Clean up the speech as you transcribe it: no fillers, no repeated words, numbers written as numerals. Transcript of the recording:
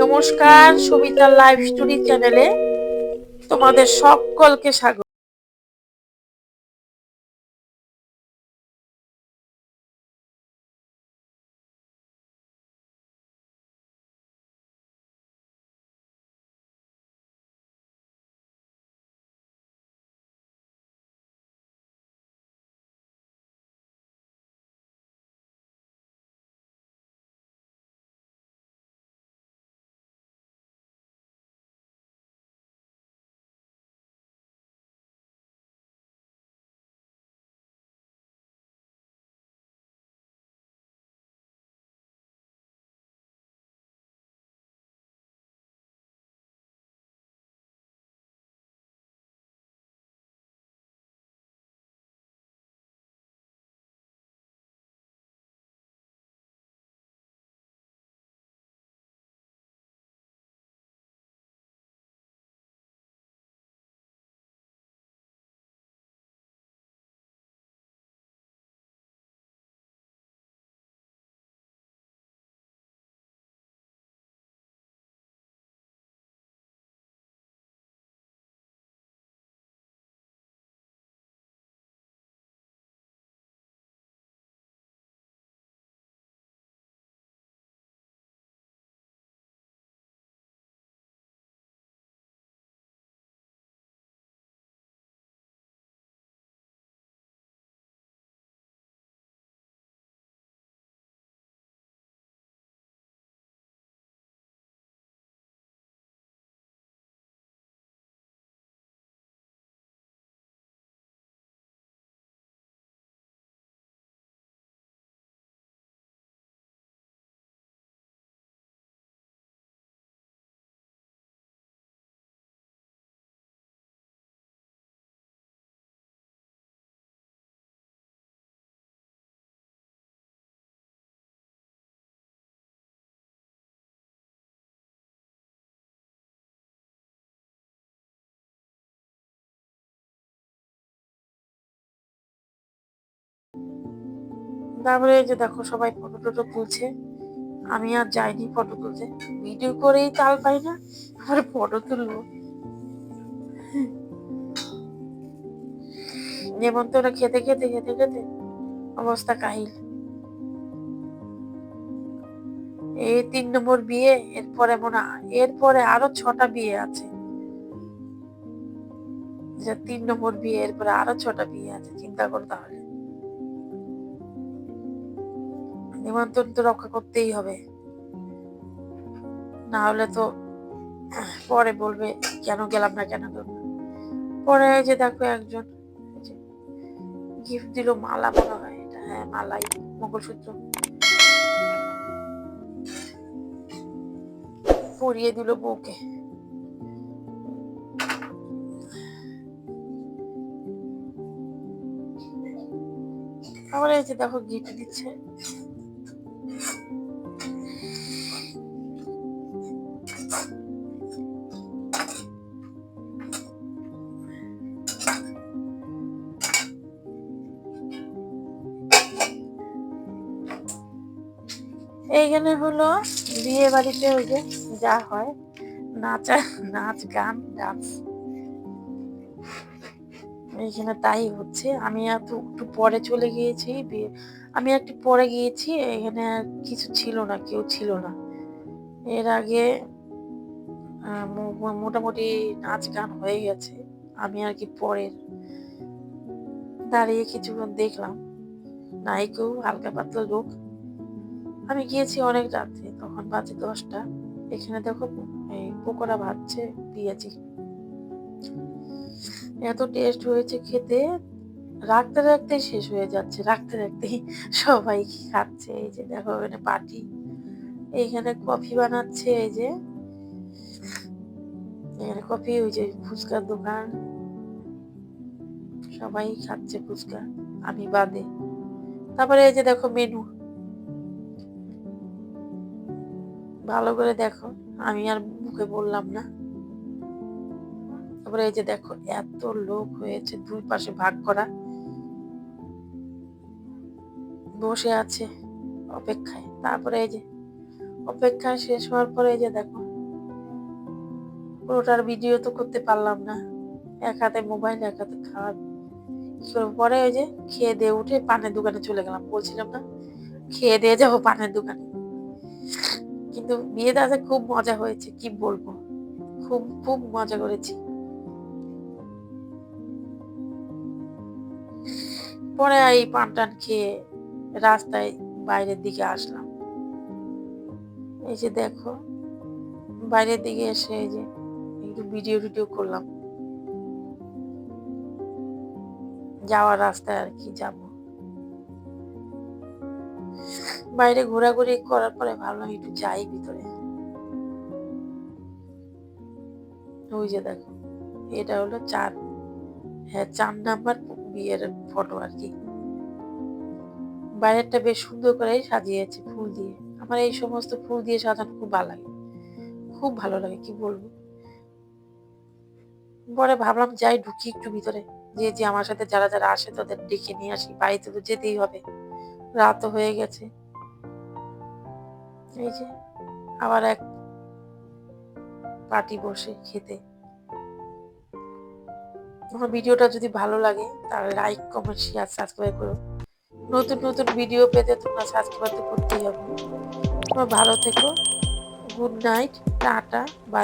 নমস্কার, Sabita live story চ্যানেলে তোমাদের সকলকে স্বাগত। তারপরে এই যে দেখো সবাই ফটো টটো তুলছে, আমি আর যাইনি ফটো তুলতে। ভিডিও করেই তাল পাই না, আর ফটো তুলবো। নেমন্তন্ন খেতে খেতে খেতে খেতে অবস্থা কাহিল। এই 3 নম্বর বিয়ে, এরপরে আরো 6টা বিয়ে আছে। 3 নম্বর বিয়ে, এরপরে আরো 6টা বিয়ে আছে, চিন্তা করো তাহলে। নিমন্ত্রণ তো রক্ষা করতেই হবে, না হলে তো পরে বলবে কেন গেলাম না, কেন গেলাম না। পরে যে দেখো একজন গিফট দিল, মালা মনে হয় এটা, হ্যাঁ মালাই, মঙ্গলসূত্র পরিয়ে দিল বউকে। আবার এই যে দেখো গিফট দিচ্ছে। এইখানে হলো বিয়ে বাড়িতে ওই যে যা হয়, নাচ গান ডান্স, এইখানে তাই হচ্ছে। আমি একটু পরে চলে গিয়েছি, আমি একটু পরে গিয়েছি, এখানে আর কিছু ছিল না, কেউ ছিল না। এর আগে মোটামুটি নাচ গান হয়ে গেছে। আমি আর কি পরে দাঁড়িয়ে কিছুক্ষণ দেখলাম, নাই কেউ, হালকা পাতলা লোক। আমি গিয়েছি অনেক রাত্রে, তখন বাজে 10টা। এখানে দেখো এই পকোড়া ভাজছে পেঁয়াজি, এত টেস্ট হয়েছে খেতে, রাখতে রাখতে শেষ হয়ে যাচ্ছে, রাখতে রাখতেই সবাই খাচ্ছে। এই যে দেখো এখানে পার্টি, এইখানে কফি বানাচ্ছে, এই যে এখানে কফি, ওই যে ফুচকার দোকান, সবাই খাচ্ছে ফুচকা, আমি বাদে। তারপরে এই যে দেখো মেনু, ভালো করে দেখো, আমি আর মুখে বললাম না। তারপরে এই যে দেখো এত লোক হয়েছে, 2 পাশে ভাগ করা, বসে আছে অপেক্ষায়। তারপরে এই যে অপেক্ষা শেষ হওয়ার পরে এই যে দেখো পুরোটার ভিডিও তো করতে পারলাম না, এক হাতে মোবাইল এক হাতে খাওয়ার কি করবো। পরে ওই যে খেয়ে দিয়ে উঠে পানের দোকানে চলে গেলাম, বলছিলাম না খেয়ে দিয়ে যাবো পানের দোকানে। কিন্তু বিয়েতে আছে খুব মজা হয়েছে, কি বলবো, খুব খুব মজা করেছি। পরে এই পান টান খেয়ে রাস্তায় বাইরের দিকে আসলাম। এই যে দেখো বাইরের দিকে এসে এই যে একটু ভিডিও টিডিও করলাম, যাওয়ার রাস্তায় আর কি যাব। বাইরে ঘোরাঘুরি করার পরে ভাবলাম একটু যাই ভিতরে। ওই যে দেখো এটা হলো 4 নাম্বার বিয়ের ফটো আর কি। বাইরেটা বেশ সুন্দর করে সাজিয়েছে ফুল দিয়ে। আমার এই সমস্ত ফুল দিয়ে সাজানো খুব ভালো লাগে, খুব ভালো লাগে, কি বলবো। পরে ভাবলাম যাই ঢুকি একটু ভিতরে, যে আমার সাথে যারা যারা আসে তাদের ডেকে নিয়ে আসি, বাড়িতে তো যেতেই হবে, রাতও হয়ে গেছে। এই যে আবার এক পার্টি বসে খেতে। আমার ভিডিওটা যদি ভালো লাগে তাহলে লাইক কমেন্ট শেয়ার সাবস্ক্রাইব করো। নতুন নতুন ভিডিও পেতে তোমরা সাবস্ক্রাইব তো করতেই হবে। তোমরা ভালো থেকো, গুড নাইট, টাটা, বাই।